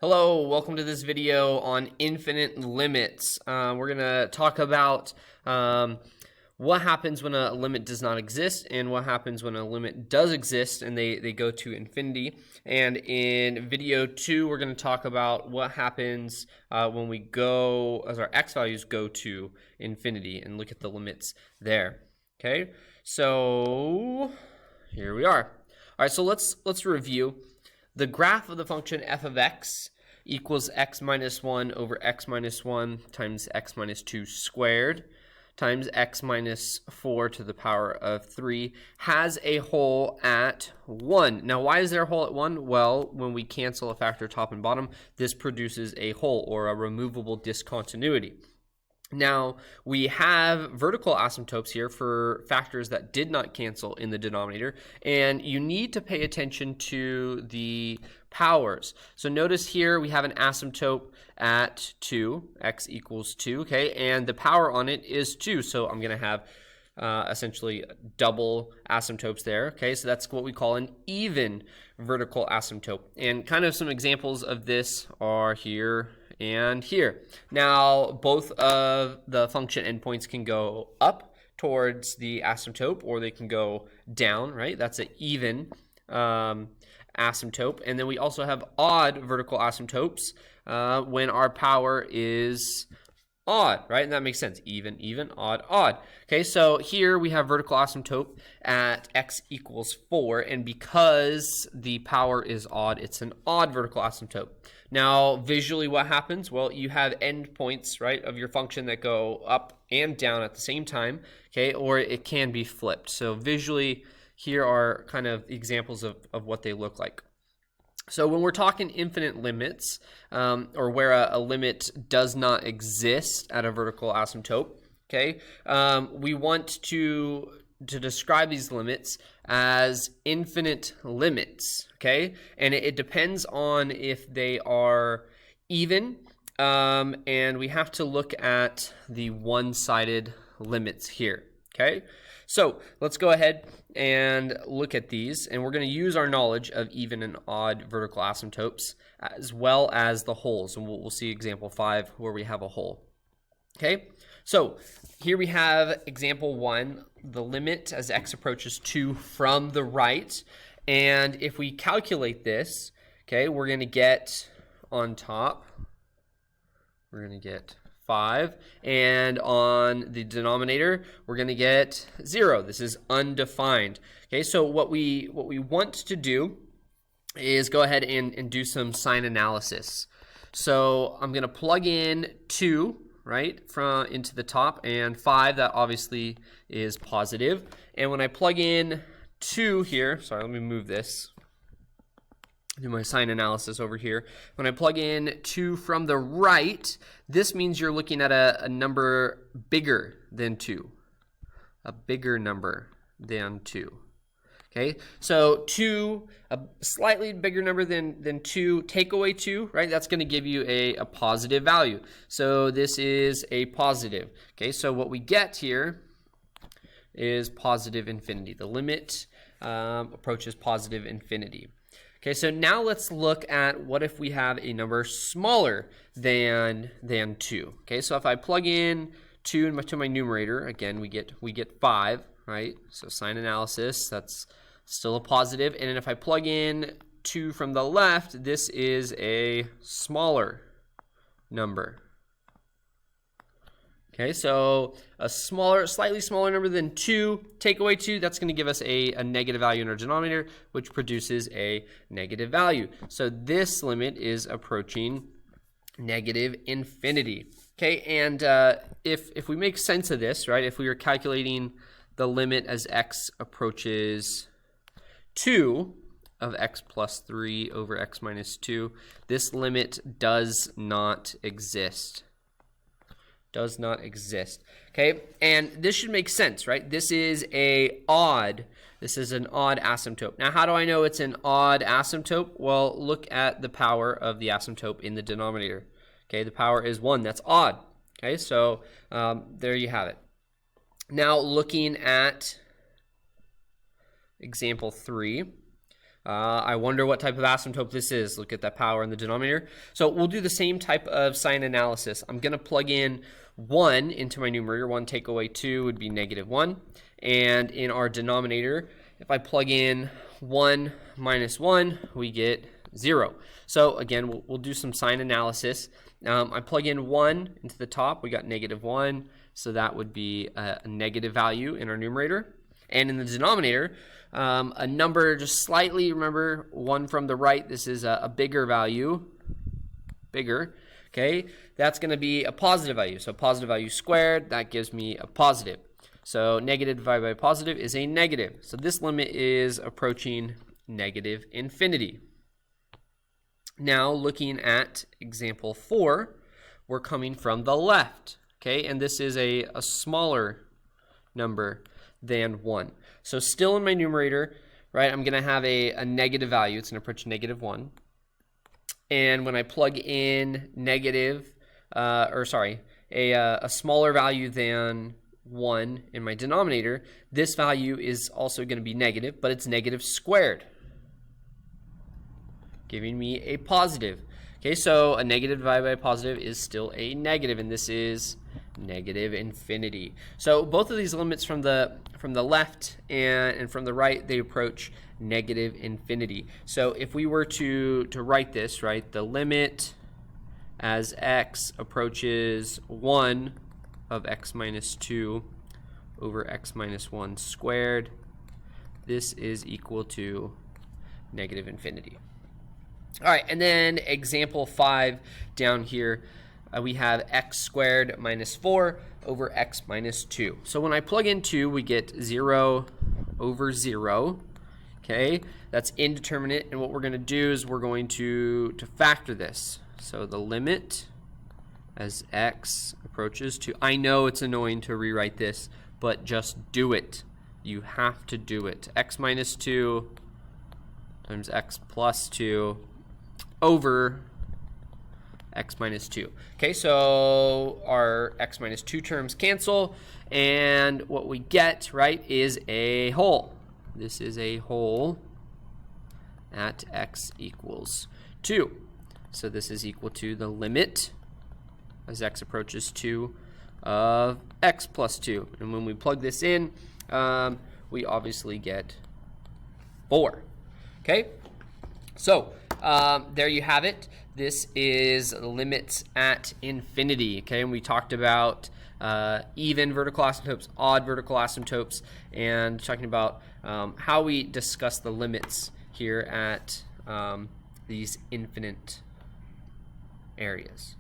Hello, welcome to this video on infinite limits. We're going to talk about what happens when a limit does not exist and what happens when a limit does exist and they go to infinity. And in video 2, we're going to talk about what happens when we go, as our x values go to infinity, and look at the limits there. Okay, so here we are. All right, so let's review. The graph of the function f of x equals x minus 1 over x minus 1 times x minus 2 squared times x minus 4 to the power of 3 has a hole at 1. Now, why is there a hole at 1? Well, when we cancel a factor top and bottom, this produces a hole or a removable discontinuity. Now, we have vertical asymptotes here for factors that did not cancel in the denominator, and you need to pay attention to the powers. So notice here we have an asymptote at 2, x equals 2, okay, and the power on it is 2, so I'm going to have essentially double asymptotes there, okay, so that's what we call an even vertical asymptote. And kind of some examples of this are here and here. Now, both of the function endpoints can go up towards the asymptote, or they can go down, right? That's an even asymptote. And then we also have odd vertical asymptotes when our power is odd, right? And that makes sense. Even, odd, odd. Okay, so here we have vertical asymptote at x equals 4, and because the power is odd, it's an odd vertical asymptote. Now, visually what happens? Well, you have endpoints, right, of your function that go up and down at the same time, okay, or it can be flipped. So visually, here are kind of examples of what they look like. So when we're talking infinite limits, or where a limit does not exist at a vertical asymptote, okay, we want to describe these limits as infinite limits, okay, and it depends on if they are even, and we have to look at the one-sided limits here, okay. So let's go ahead and look at these, and we're going to use our knowledge of even and odd vertical asymptotes as well as the holes, and we'll see example 5 where we have a hole. Okay, so here we have example 1, the limit as x approaches 2 from the right, and if we calculate this, okay, we're going to get on top, we're going to get 5, and on the denominator we're going to get 0. This is undefined. Okay, so what we want to do is go ahead and do some sign analysis. So I'm going to plug in 2, right, into the top, and 5, that obviously is positive. And when I plug in 2 here, sorry, let me move this, do my sign analysis over here. When I plug in 2 from the right, this means you're looking at a number bigger than 2. A bigger number than 2. Okay, so 2, a slightly bigger number than 2, take away 2, right? That's going to give you a positive value. So this is a positive. Okay, so what we get here is positive infinity. The limit approaches positive infinity. Okay, so now let's look at what if we have a number smaller than 2. Okay, so if I plug in 2 to my numerator, again, we get 5, right? So sign analysis, that's still a positive. And then if I plug in 2 from the left, this is a smaller number. Okay, so a slightly smaller number than 2, take away 2, that's going to give us a negative value in our denominator, which produces a negative value. So this limit is approaching negative infinity. Okay, and if we make sense of this, right, if we were calculating the limit as x approaches 2 of x plus 3 over x minus 2, this limit does not exist. Does not exist. Okay, and this should make sense, right? This is an odd asymptote. Now, how do I know it's an odd asymptote? Well, look at the power of the asymptote in the denominator. Okay, the power is 1. That's odd. Okay, so there you have it. Now, looking at example 3, I wonder what type of asymptote this is. Look at that power in the denominator. So we'll do the same type of sign analysis. I'm going to plug in 1 into my numerator. 1 take away 2 would be -1. And in our denominator, if I plug in 1 minus 1, we get 0. So again, we'll do some sign analysis. I plug in 1 into the top. We got -1. So that would be a negative value in our numerator. And in the denominator, a number just slightly, remember, 1 from the right, this is a bigger value, bigger, okay? That's going to be a positive value. So positive value squared, that gives me a positive. So negative divided by positive is a negative. So this limit is approaching negative infinity. Now looking at example 4, we're coming from the left, okay? And this is a smaller number than 1. So still in my numerator, right, I'm going to have a negative value. It's going to approach -1. And when I plug in a smaller value than 1 in my denominator, this value is also going to be negative, but it's negative squared, giving me a positive. Okay, so a negative divided by a positive is still a negative, and this is negative infinity. So both of these limits from the left and from the right, they approach negative infinity. So if we were to write this, right, the limit as x approaches 1 of x minus 2 over x minus 1 squared, this is equal to negative infinity. All right, and then example 5 down here, we have x squared minus 4 over x minus 2. So when I plug in 2, we get 0 over 0. Okay, that's indeterminate, and what we're going to do is we're going to factor this. So the limit as x approaches 2. I know it's annoying to rewrite this, but just do it. You have to do it. X minus 2 times x plus 2 over x minus 2. Okay, so our x minus 2 terms cancel, and what we get, right, is a whole. This is a whole at x equals 2. So this is equal to the limit as x approaches 2 of x plus 2. And when we plug this in, we obviously get 4. Okay, so there you have it. This is limits at infinity. Okay, and we talked about even vertical asymptotes, odd vertical asymptotes, and talking about how we discuss the limits here at these infinite areas.